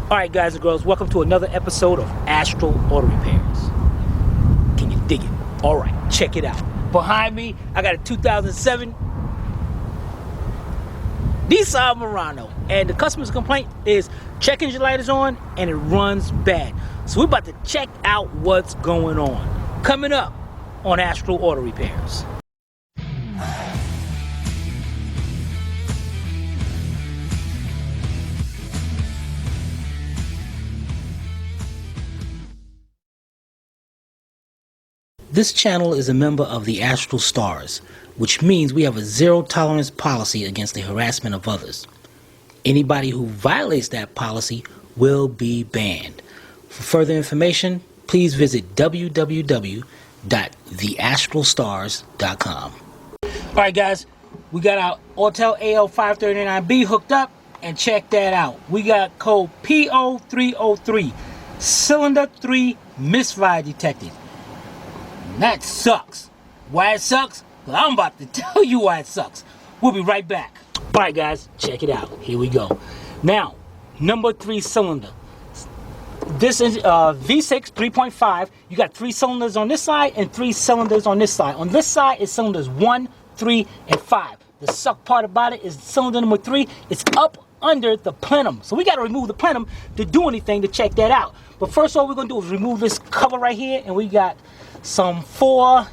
Alright guys and girls, welcome to another episode of Astral Auto Repairs. Can you dig it? Alright, check it out. Behind me, I got a 2007 Nissan Murano. And the customer's complaint is check engine light is on and it runs bad. So we're about to check out what's going on. Coming up on Astral Auto Repairs. This channel is a member of the Astral Stars, which means we have a zero-tolerance policy against the harassment of others. Anybody who violates that policy will be banned. For further information, please visit www.theastralstars.com. Alright guys, we got our Autel AL539B hooked up, and check that out. We got code P0303, cylinder 3 misfire detected. That sucks. Why it sucks? Well, I'm about to tell you why it sucks. We'll be right back. Alright guys, check it out. Here we go. Now, number 3 cylinder. This is V6 3.5. You got 3 cylinders on this side and 3 cylinders on this side. On this side is cylinders 1, 3, and 5. The suck part about it is cylinder number 3. It's up under the plenum. So we got to remove the plenum to do anything to check that out. But first all we're going to do is remove this cover right here, and we got some 4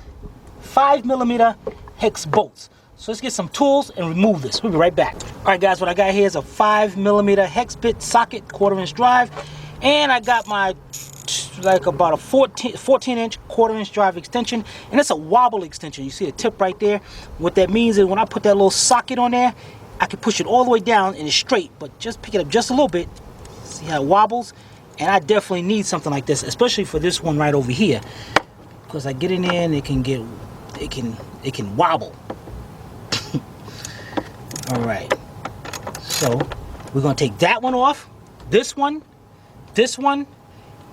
5mm hex bolts. So let's get some tools and remove this. We'll be right back. Alright guys, what I got here is a 5mm hex bit socket, 1/4-inch drive, and I got my like about a 14-inch 1/4-inch drive extension, and it's a wobble extension. You see the tip right there? What that means is when I put that little socket on there, I can push it all the way down and it's straight, but just pick it up just a little bit. See how it wobbles? And I definitely need something like this, especially for this one right over here. Because I get in there and it can wobble. Alright, so we're going to take that one off, this one,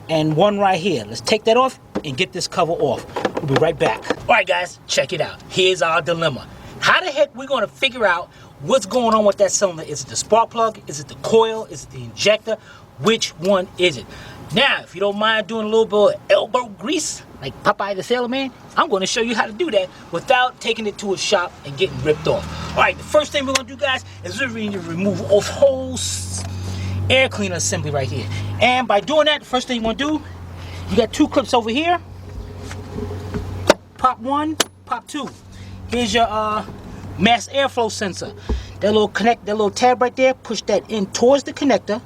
and one right here. Let's take that off and get this cover off. We'll be right back. Alright guys, check it out. Here's our dilemma. How the heck we going to figure out what's going on with that cylinder? Is it the spark plug? Is it the coil? Is it the injector? Which one is it? Now, if you don't mind doing a little bit of elbow grease, like Popeye the Sailor Man, I'm going to show you how to do that without taking it to a shop and getting ripped off. Alright, the first thing we're going to do, guys, is we're going to remove a whole air cleaner assembly right here. And by doing that, the first thing you want to do, you got 2 clips over here. Pop 1, pop 2. Here's your mass airflow sensor. That little tab right there, push that in towards the connector.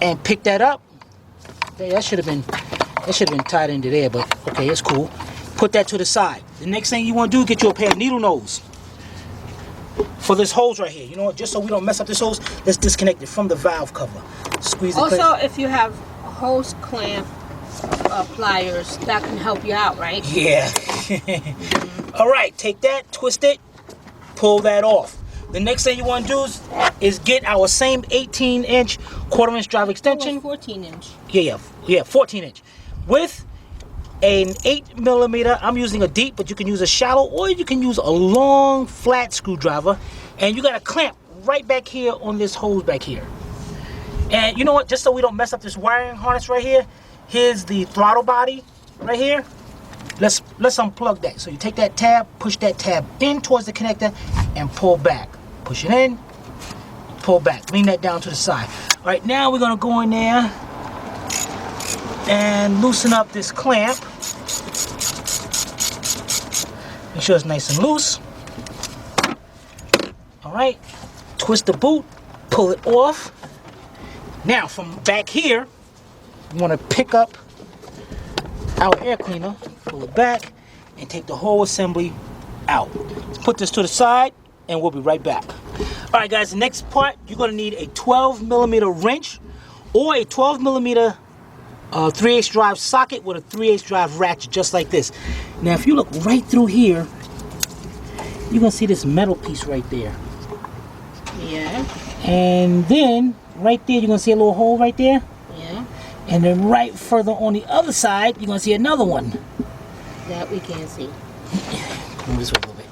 And pick that up. That should have been tied into there, but okay, it's cool. Put that to the side. The next thing you want to do, get you a pair of needle nose for this hose right here. You know what? Just so we don't mess up this hose, let's disconnect it from the valve cover. Squeeze it. Also, if you have hose clamp pliers, that can help you out, right? Yeah. All right, take that, twist it, pull that off. The next thing you want to do is get our same 18-inch 1/4-inch drive extension. 14-inch. Yeah, 14-inch. With an 8mm, I'm using a deep, but you can use a shallow, or you can use a long, flat screwdriver. And you got a clamp right back here on this hose back here. And you know what? Just so we don't mess up this wiring harness right here, here's the throttle body right here. Let's unplug that. So you take that tab, push that tab in towards the connector, and pull back. Push it in, pull back. Lean that down to the side. All right, now we're gonna go in there and loosen up this clamp. Make sure it's nice and loose. All right, twist the boot, pull it off. Now from back here, you wanna pick up our air cleaner, pull it back, and take the whole assembly out. Let's put this to the side, and we'll be right back. Alright guys, the next part, you're going to need a 12mm wrench or a 12mm 3/8 drive socket with a 3/8 drive ratchet, just like this. Now if you look right through here, you're going to see this metal piece right there. Yeah. And then, right there, you're going to see a little hole right there. Yeah. And then right further on the other side, you're going to see another one. That we can't see. Move this way a little bit.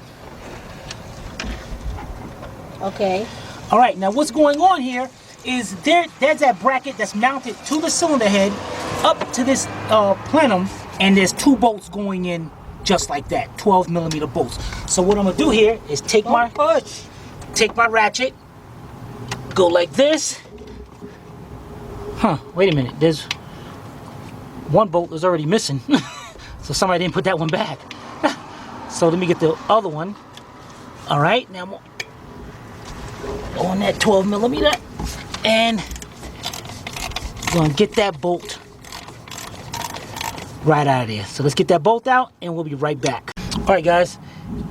Okay. All right, now what's going on here is there's that bracket that's mounted to the cylinder head up to this plenum, and there's 2 bolts going in just like that, 12mm bolts. So what I'm gonna do here is take my ratchet, go like this. Wait a minute, there's one bolt that's already missing. So somebody didn't put that one back. So let me get the other one. All right, now I'm on that 12mm, and I'm gonna get that bolt right out of there. So let's get that bolt out and we'll be right back. All right guys,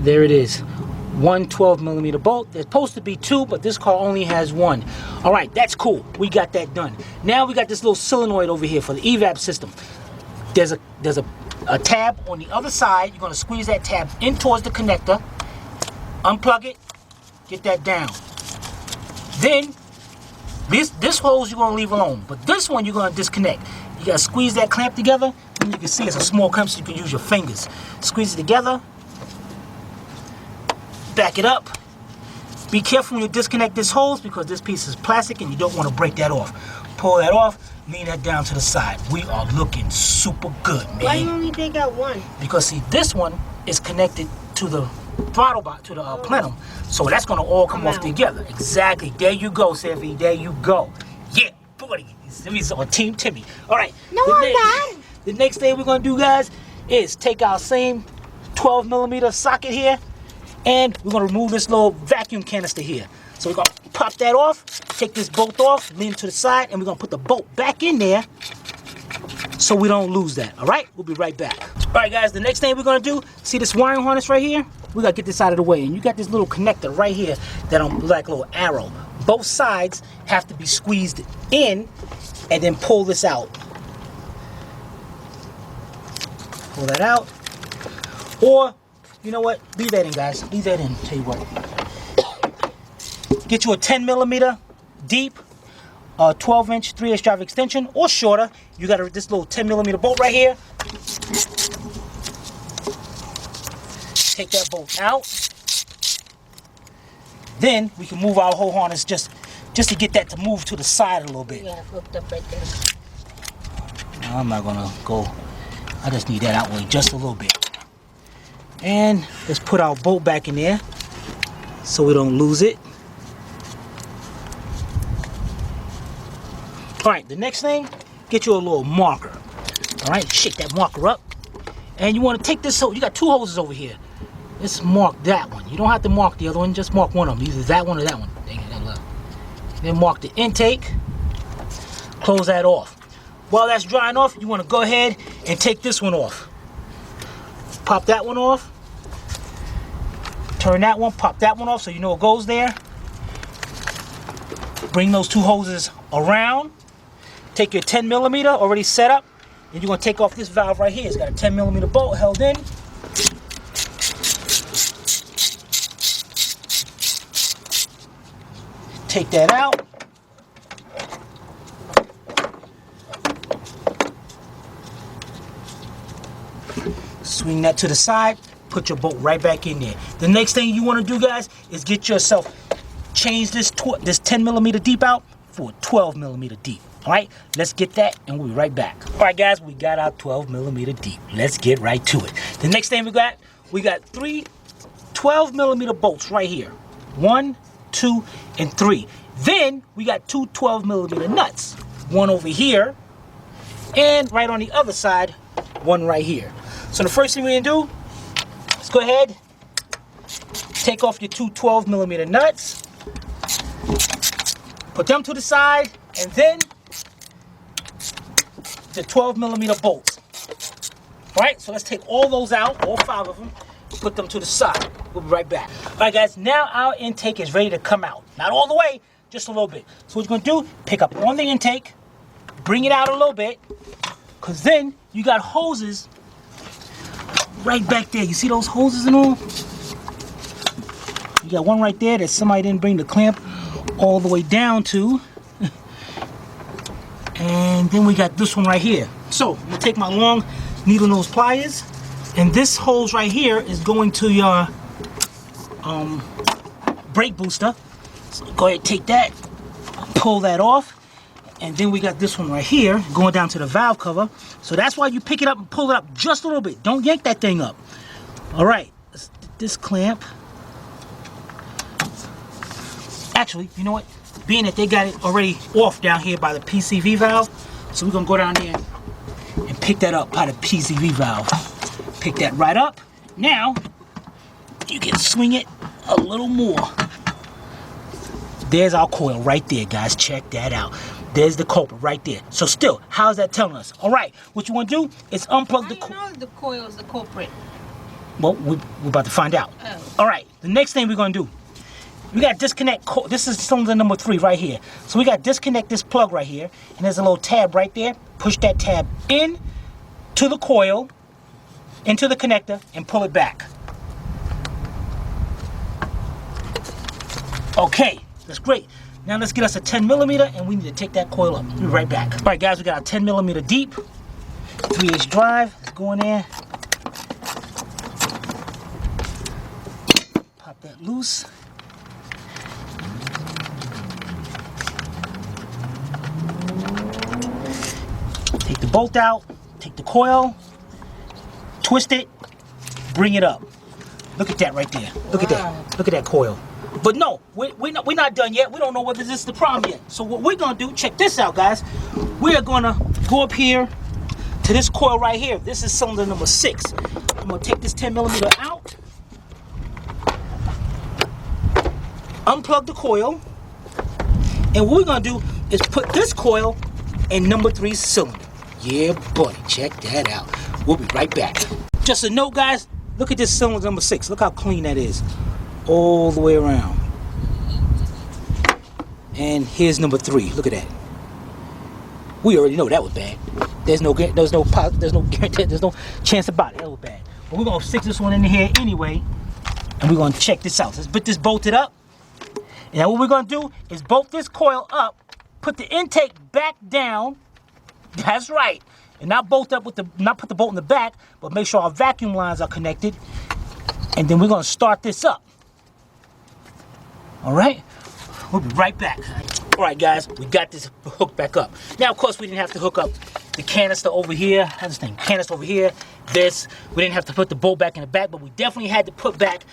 there it is. One 12mm bolt. There's supposed to be 2, but this car only has 1. All right, that's cool. We got that done. Now we got this little solenoid over here for the evap system. There's a tab on the other side. You're gonna squeeze that tab in towards the connector, unplug it, get that down. Then this hose you're gonna leave alone, but this one you're gonna disconnect. You gotta squeeze that clamp together, and you can see it's a small clamp, so you can use your fingers. Squeeze it together, back it up. Be careful when you disconnect this hose because this piece is plastic and you don't want to break that off. Pull that off, lean that down to the side. We are looking super good, man. Why you only take out one? Because see, this one is connected to the throttle box, to the plenum, so that's gonna all come off together. Exactly. There you go, Sevi. There you go. Yeah, buddy. Semi's on Team Timmy. All right. No, I'm not. The next thing we're gonna do, guys, is take our same 12mm socket here, and we're gonna remove this little vacuum canister here. So we're gonna pop that off, take this bolt off, lean it to the side, and we're gonna put the bolt back in there so we don't lose that. All right, we'll be right back. All right, guys, the next thing we're gonna do, see this wiring harness right here? We gotta get this out of the way, and you got this little connector right here that I'm like a little arrow. Both sides have to be squeezed in, and then pull this out. Pull that out, or you know what? Leave that in, guys. Leave that in. Tell you what. Get you a 10mm deep, 12-inch 3/8 drive extension, or shorter. You got this little 10mm bolt right here. Take that bolt out. Then we can move our whole harness just to get that to move to the side a little bit. Yeah, hooked up right there. No, I'm not gonna go. I just need that out way just a little bit. And let's put our bolt back in there so we don't lose it. All right, the next thing, get you a little marker. All right, shake that marker up. And you want to take this hose. You got 2 hoses over here. Let's mark that one. You don't have to mark the other one, just mark one of them. Either that one or that one. Then mark the intake. Close that off. While that's drying off, you want to go ahead and take this one off. Pop that one off. Turn that one, pop that one off so you know it goes there. Bring those 2 hoses around. Take your 10mm already set up, and you're going to take off this valve right here. It's got a 10mm bolt held in. Take that out. Swing that to the side. Put your bolt right back in there. The next thing you want to do, guys, is get yourself, change this 10mm deep out for a 12mm deep. All right, let's get that and we'll be right back. All right, guys, we got our 12mm deep. Let's get right to it. The next thing we got 3 12mm bolts right here. 1, 2, and 3. Then we got 2 12mm nuts. One over here, and right on the other side, one right here. So the first thing we're gonna do, let's go ahead, take off your 2 12mm nuts, put them to the side, and then the 12mm bolts. All right, so let's take all those out, all 5 of them, put them to the side. We'll be right back. All right, guys, now our intake is ready to come out. Not all the way, just a little bit. So what you're gonna do, pick up on the intake, bring it out a little bit, because then you got hoses right back there. You see those hoses and all? You got one right there that somebody didn't bring the clamp all the way down to. And then we got this one right here. So I'm gonna take my long needle nose pliers, and this hose right here is going to your brake booster. So go ahead, take that, pull that off. And then we got this one right here going down to the valve cover. So that's why you pick it up and pull it up just a little bit. Don't yank that thing up. All right, this clamp. Actually, you know what? Being that they got it already off down here by the PCV valve, so we're gonna go down there and pick that up by the PCV valve. Pick that right up. Now, you can swing it a little more. There's our coil right there, guys. Check that out. There's the culprit right there. So still, how's that telling us? All right, what you want to do is unplug the coil. How do you know the coil is the culprit? Well, we're about to find out. Oh. All right, the next thing we're going to do, we got to disconnect. This is cylinder number 3 right here. So we got to disconnect this plug right here. And there's a little tab right there. Push that tab in to the coil, into the connector, and pull it back. Okay, that's great. Now let's get us a 10 millimeter, and we need to take that coil up. We'll be right back. All right, guys, we got a 10 millimeter deep, 3/8 drive. Let's go in there. Pop that loose. Take the bolt out, take the coil, twist it, bring it up. Look at that right there. Look at that. Look at that coil. But no, we're not done yet. We don't know whether this is the problem yet. So what we're gonna do, check this out, guys. We are gonna go up here to this coil right here. This is cylinder number 6. I'm gonna take this 10 millimeter out, unplug the coil, and what we're gonna do is put this coil in number 3 cylinder. Yeah, buddy, check that out. We'll be right back. Just a note, guys, look at this cylinder number 6. Look how clean that is. All the way around. And here's number 3. Look at that. We already know that was bad. There's no chance about it. That was bad. But we're gonna stick this one in here anyway, and we're gonna check this out. Let's put this bolted up. And now what we're gonna do is bolt this coil up, put the intake back down. That's right. And not put the bolt in the back, but make sure our vacuum lines are connected. And then we're gonna start this up. All right, we'll be right back. All right, guys, we got this hooked back up. Now, of course, we didn't have to hook up the canister over here. How's this thing? Canister over here. This. We didn't have to put the bolt back in the back, but we definitely had to put back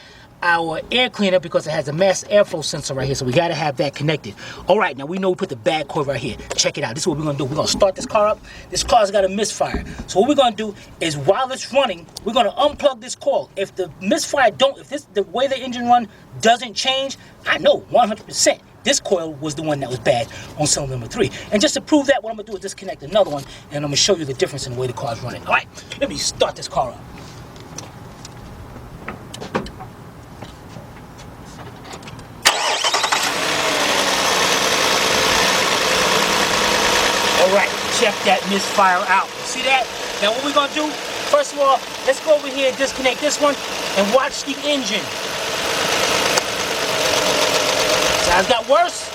our air cleaner because it has a mass airflow sensor right here, so we got to have that connected. All right, now we know we put the bad coil right here. Check it out. This is what we're going to do. We're going to start this car up. This car's got a misfire. So what we're going to do is while it's running, we're going to unplug this coil. If the misfire the way the engine run doesn't change, I know 100%. This coil was the one that was bad on cylinder number 3. And just to prove that, what I'm going to do is disconnect another one, and I'm going to show you the difference in the way the car's running. All right, let me start this car up. Alright, check that misfire out. See that? Now what we're gonna do, first of all, let's go over here and disconnect this one and watch the engine. Sounds got worse.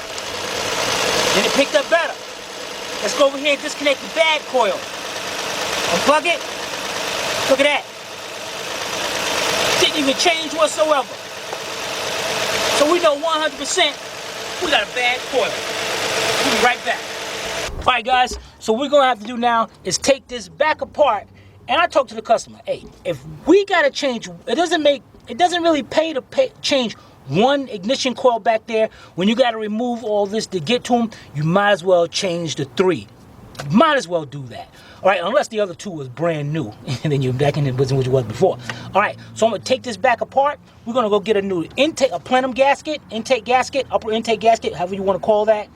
Then it picked up better. Let's go over here and disconnect the bad coil. Unplug it. Look at that. Didn't even change whatsoever. So we know 100% we got a bad coil. We'll be right back. All right, guys, so what we're gonna have to do now is take this back apart, and I talked to the customer, hey, if we gotta change, it doesn't really pay to change one ignition coil back there. When you gotta remove all this to get to them, you might as well change the 3. You might as well do that. All right, unless the other 2 was brand new, and then you're back in it wasn't what you was before. All right, so I'm gonna take this back apart. We're gonna go get a new a plenum gasket, upper intake gasket, however you wanna call that,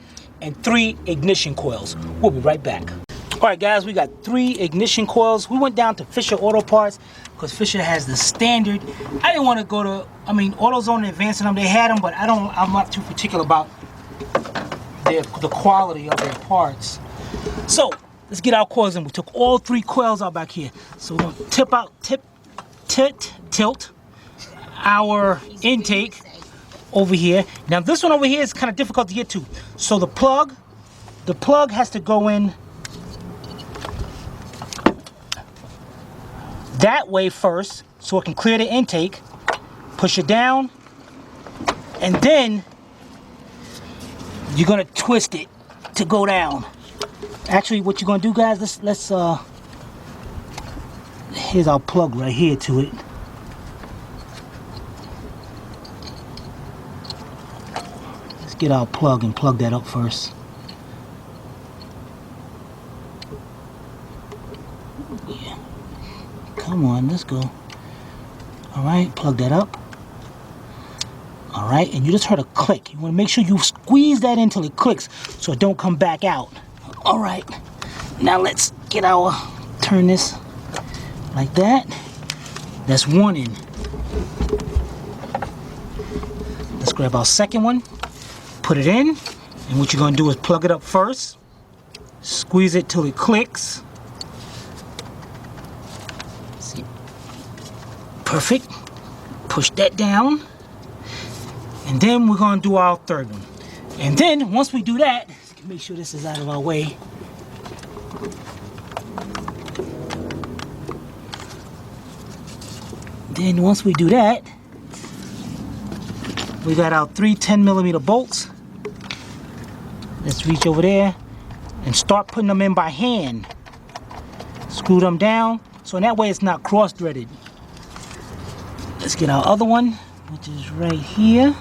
and 3 ignition coils. We'll be right back. All right, guys, we got 3 ignition coils. We went down to Fisher Auto Parts because Fisher has the standard. I didn't want to go to, AutoZone and Advanced them. They had them, but I'm not too particular about the quality of their parts. So let's get our coils in. We took all 3 coils out back here. So we're gonna tilt our intake over here. Now this one over here is kind of difficult to get to. So the plug has to go in that way first so it can clear the intake. Push it down, and then you're gonna twist it to go down. Actually, what you're gonna do, guys, let's here's our plug right here to it. Let's get our plug and plug that up first. Yeah. Come on, let's go. All right, plug that up. All right, and you just heard a click. You want to make sure you squeeze that until it clicks so it don't come back out. All right, now let's get our, turn this like that. That's one in. Let's grab our second one, put it in, and what you're going to do is plug it up first, squeeze it till it clicks. See? Perfect. Push that down. And then we're going to do our third one. And then once we do that, make sure this is out of our way. Then once we do that, we got our 3 10mm bolts. Let's reach over there and start putting them in by hand. Screw them down so in that way it's not cross-threaded. Let's get our other one, which is right here.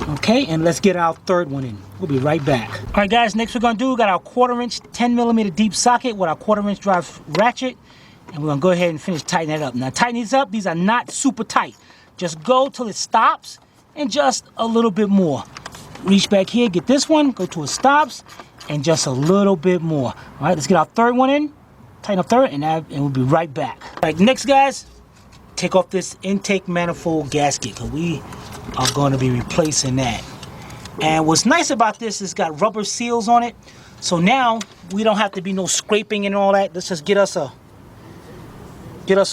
Okay, and let's get our third one in. We'll be right back. All right, guys, next we're gonna do, we got our 1/4" 10mm deep socket with our 1/4" drive ratchet, and we're gonna go ahead and finish tightening that up. Now, tighten these up. These are not super tight. Just go till it stops and just a little bit more. Reach back here, get this one, go till it stops, and just a little bit more. All right, let's get our third one in, tighten up third, and we'll be right back. All right, next, guys, take off this intake manifold gasket, because we are going to be replacing that. And what's nice about this is it's got rubber seals on it, so now we don't have to be no scraping and all that. Let's just get us a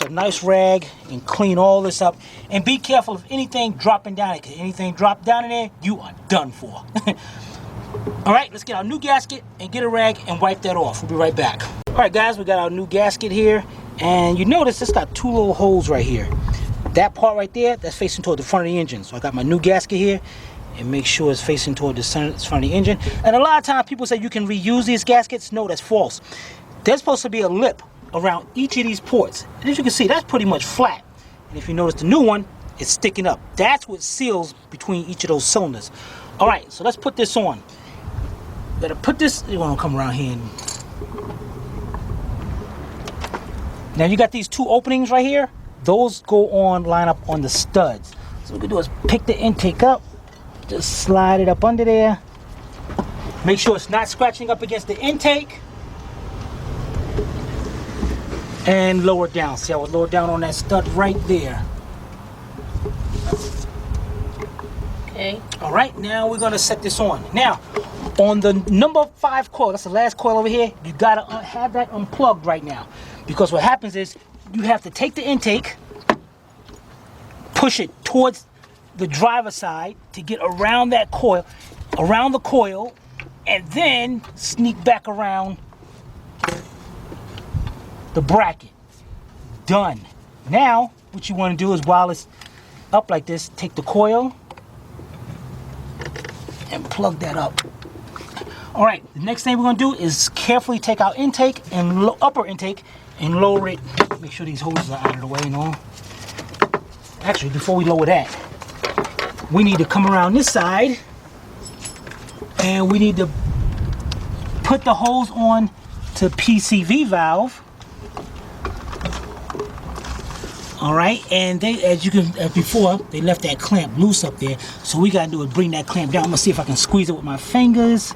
nice rag and clean all this up, and be careful of anything dropping down it, because anything drop down in there, you are done for. All right, let's get our new gasket and get a rag and wipe that off. We'll be right back. All right, guys, we got our new gasket here, and you notice it's got 2 little holes right here. That part right there, that's facing toward the front of the engine. So I got my new gasket here, and make sure it's facing toward the front of the engine. And a lot of times people say you can reuse these gaskets. No, that's false. There's supposed to be a lip around each of these ports. And as you can see, that's pretty much flat. And if you notice the new one, it's sticking up. That's what seals between each of those cylinders. All right, so let's put this on. Better put this, you want to come around here. Now you got these 2 openings right here. Those go on, line up on the studs. So what we can do is pick the intake up, just slide it up under there. Make sure it's not scratching up against the intake. And lower it down. See how it lowered down on that stud right there. Okay. All right, now we're gonna set this on. Now, on the number 5 coil, that's the last coil over here, you gotta have that unplugged right now. Because what happens is, you have to take the intake, push it towards the driver's side to get around that coil, around the coil, and then sneak back around the bracket. Done. Now, what you want to do is, while it's up like this, take the coil and plug that up. All right, the next thing we're going to do is carefully take our intake and upper intake and lower it. Make sure these hoses are out of the way and all. Actually, before we lower that, we need to come around this side, and we need to put the hose on to PCV valve. All right, and they, as before, they left that clamp loose up there. So we gotta do is bring that clamp down. I'm gonna see if I can squeeze it with my fingers.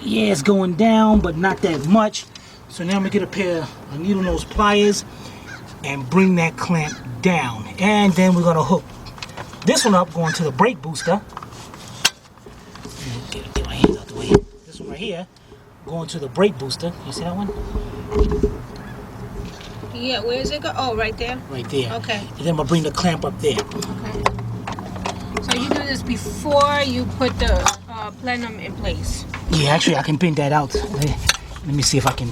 Yeah, it's going down, but not that much. So now I'm gonna get a pair of needle nose pliers and bring that clamp down. And then we're gonna hook this one up, going to the brake booster. Get my hands out the way. This one right here, going to the brake booster. You see that one? Yeah, where is it go? Oh, right there? Right there. Okay. And then I'm gonna bring the clamp up there. Okay. So you do this before you put the plenum in place? Yeah, actually I can bend that out. Let me see if I can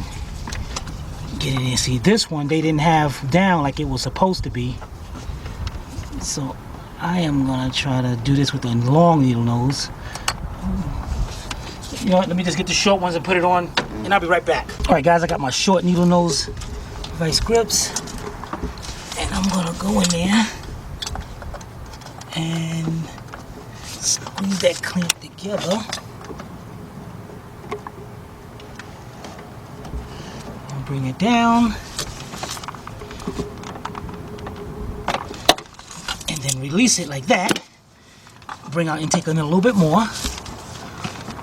get in there. See, this one they didn't have down like it was supposed to be. So I am gonna try to do this with a long needle nose. You know what, let me just get the short ones and put it on, and I'll be right back. All right, guys, I got my short needle nose vice grips, and I'm gonna go in there and squeeze that clamp together. And bring it down. And then release it like that. Bring our intake in a little bit more.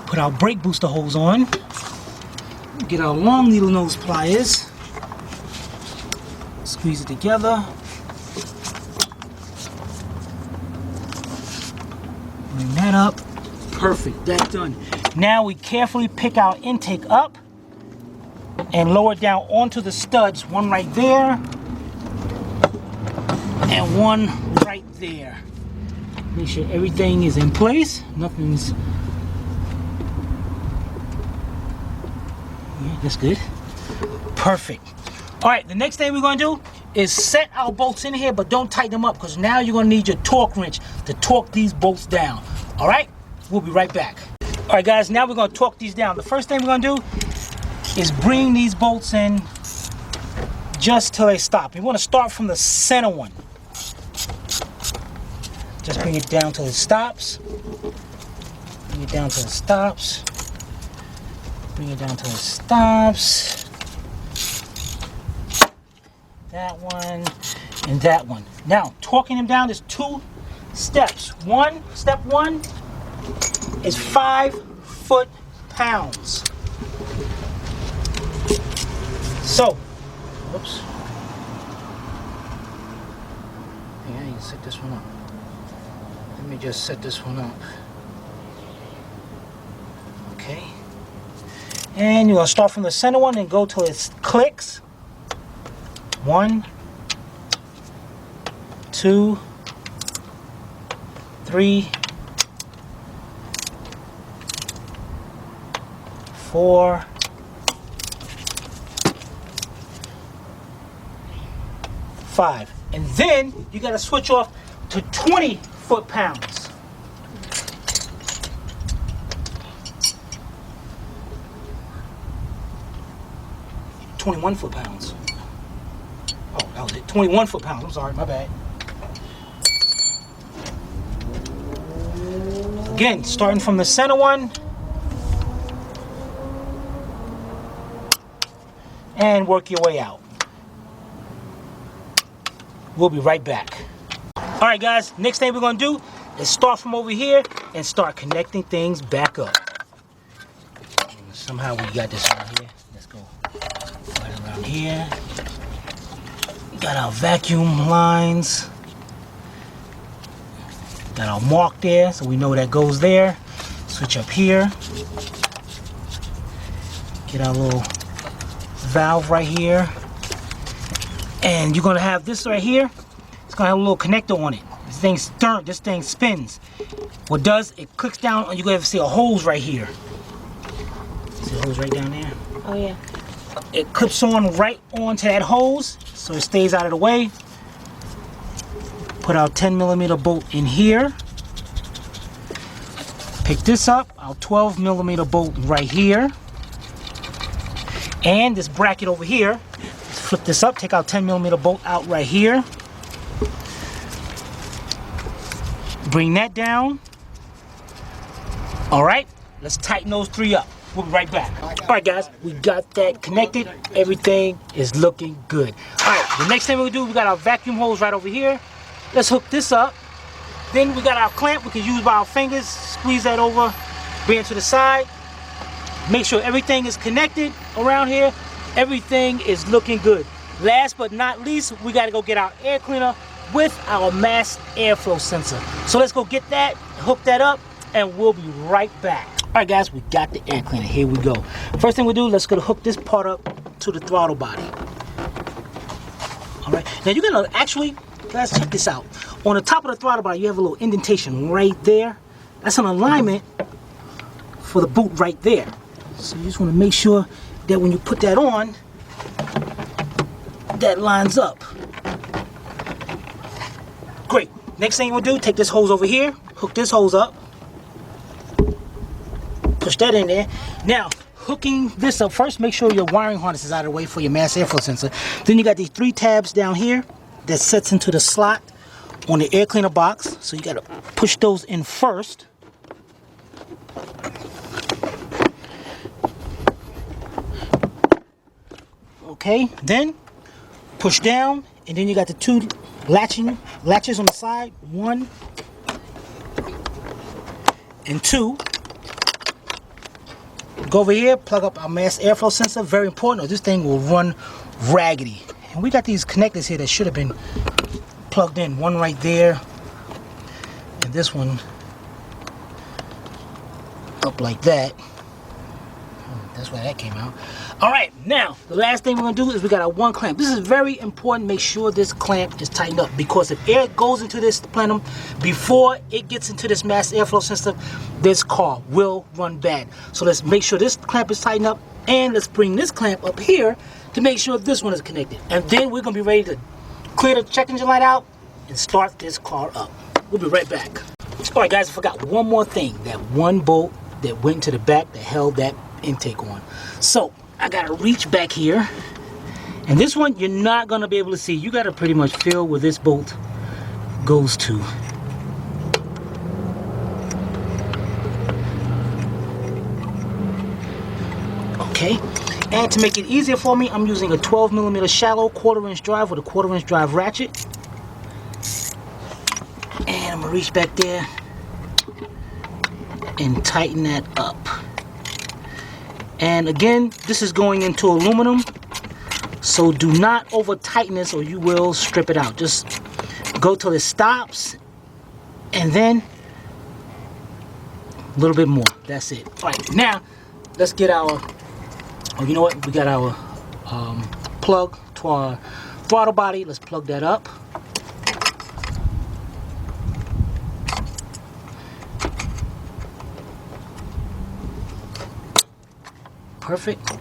Put our brake booster hose on. Get our long needle nose pliers. Squeeze it together. Bring that up. Perfect, that's done. Now we carefully pick our intake up and lower it down onto the studs. One right there and one right there. Make sure everything is in place. Nothing's... Yeah, that's good. Perfect. All right, the next thing we're gonna do is set our bolts in here, but don't tighten them up, because now you're gonna need your torque wrench to torque these bolts down. All right, we'll be right back. All right, guys, now we're gonna torque these down. The first thing we're gonna do is bring these bolts in just till they stop. You wanna start from the center one. Just bring it down till it stops. Bring it down till it stops. Bring it down till it stops. That one and that one. Now, torquing them down, there's two steps. Step one is 5 foot-pounds. So, whoops. Yeah, you can set this one up. Let me just set this one up. Okay. And you're gonna start from the center one and go till it clicks. 1, 2, 3, 4, 5. And then you gotta switch off to 20 foot-pounds. "21 foot-pounds. Oh, that was it. 21 foot-pounds. I'm sorry, my bad. Again, starting from the center one. And work your way out. We'll be right back. All right, guys, next thing we're gonna do is start from over here and start connecting things back up. Somehow we got this around here. Let's go right around here. We got our vacuum lines. Got our mark there, so we know that goes there. Switch up here. Get our little valve right here. And you're gonna have this right here. It's gonna have a little connector on it. This thing spins. What it does, it clicks down, and you're gonna see a hose right here. See a hose right down there? Oh yeah. It clips on right onto that hose, so it stays out of the way. Put our 10mm bolt in here. Pick this up, our 12mm bolt right here. And this bracket over here. Flip this up, take our 10mm bolt out right here. Bring that down. All right, let's tighten those three up. We'll be right back. All right, guys, we got that connected. Everything is looking good. All right, the next thing we'll do, we got our vacuum hose right over here. Let's hook this up. Then we got our clamp we can use by our fingers. Squeeze that over, bring it to the side. Make sure everything is connected around here. Everything is looking good. Last but not least, we gotta go get our air cleaner with our mass airflow sensor. So let's go get that, hook that up, and we'll be right back. All right, guys, we got the air cleaner. Here we go. First thing we do, let's go hook this part up to the throttle body. All right, now you're gonna actually, guys, check this out. On the top of the throttle body, you have a little indentation right there. That's an alignment for the boot right there. So you just wanna make sure that when you put that on, that lines up. Great. Next thing we'll do, take this hose over here, hook this hose up, push that in there. Now, hooking this up first, make sure your wiring harness is out of the way for your mass airflow sensor. Then you got these 3 tabs down here that sets into the slot on the air cleaner box. So you got to push those in first. Okay, then push down, and then you got the 2 latches on the side, 1 and 2. Go over here, plug up our mass airflow sensor. Very important, or this thing will run raggedy. And we got these connectors here that should have been plugged in. One right there, and this one up like that. That's why that came out. All right, now the last thing we're gonna do is we got our 1 clamp. This is very important. Make sure this clamp is tightened up, because if air goes into this plenum before it gets into this mass airflow system, this car will run bad. So let's make sure this clamp is tightened up, and let's bring this clamp up here to make sure this one is connected. And then we're gonna be ready to clear the check engine light out and start this car up. We'll be right back. All right, guys, I forgot one more thing. That 1 bolt that went to the back that held that intake on. So I gotta reach back here, and this one you're not gonna be able to see. You gotta pretty much feel where this bolt goes to. Okay, and to make it easier for me, I'm using a 12mm shallow 1/4" drive with a 1/4" drive ratchet, and I'm gonna reach back there and tighten that up. And again, this is going into aluminum, so do not over tighten this or you will strip it out. Just go till it stops, and then a little bit more. That's it. All right, now let's get our, oh, you know what? We got our plug to our throttle body. Let's plug that up. Perfect.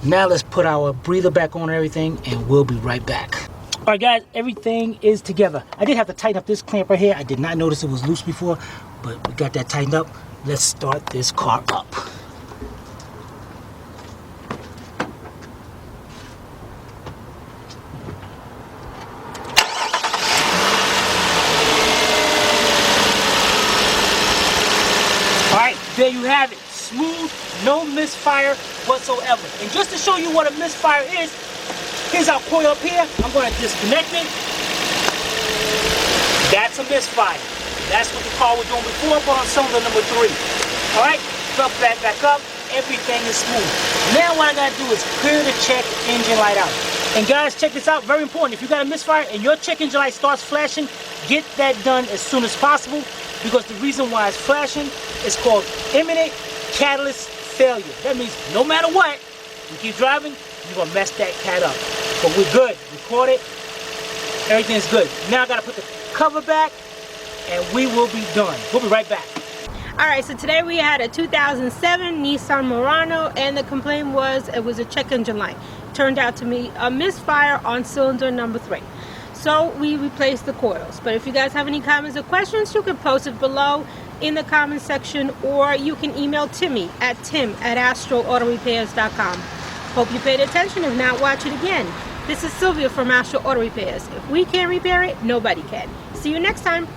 Now let's put our breather back on and everything, and we'll be right back. All right, guys, everything is together. I did have to tighten up this clamp right here. I did not notice it was loose before, but we got that tightened up. Let's start this car up. All right, there you have it. Smooth, no misfire whatsoever. And just to show you what a misfire is, here's our coil up here. I'm going to disconnect it. That's a misfire. That's what the car was doing before, but on cylinder number 3. All right, plug that back up. Everything is smooth. Now what I got to do is clear the check engine light out. And guys, check this out. Very important. If you got a misfire and your check engine light starts flashing, get that done as soon as possible, because the reason why it's flashing is called imminent catalyst failure. That means no matter what, you keep driving, you're gonna mess that cat up. But we're good. We caught it. Everything's good. Now I gotta put the cover back, and we will be done. We'll be right back. Alright, so today we had a 2007 Nissan Murano, and the complaint was it was a check engine light. Turned out to be a misfire on cylinder number 3. So we replaced the coils. But if you guys have any comments or questions, you can post it below in the comment section, or you can email Timmy at tim@astralautorepairs.com. Hope you paid attention. If not, watch it again. This is Sylvia from Astral Auto Repairs. If we can't repair it, nobody can. See you next time.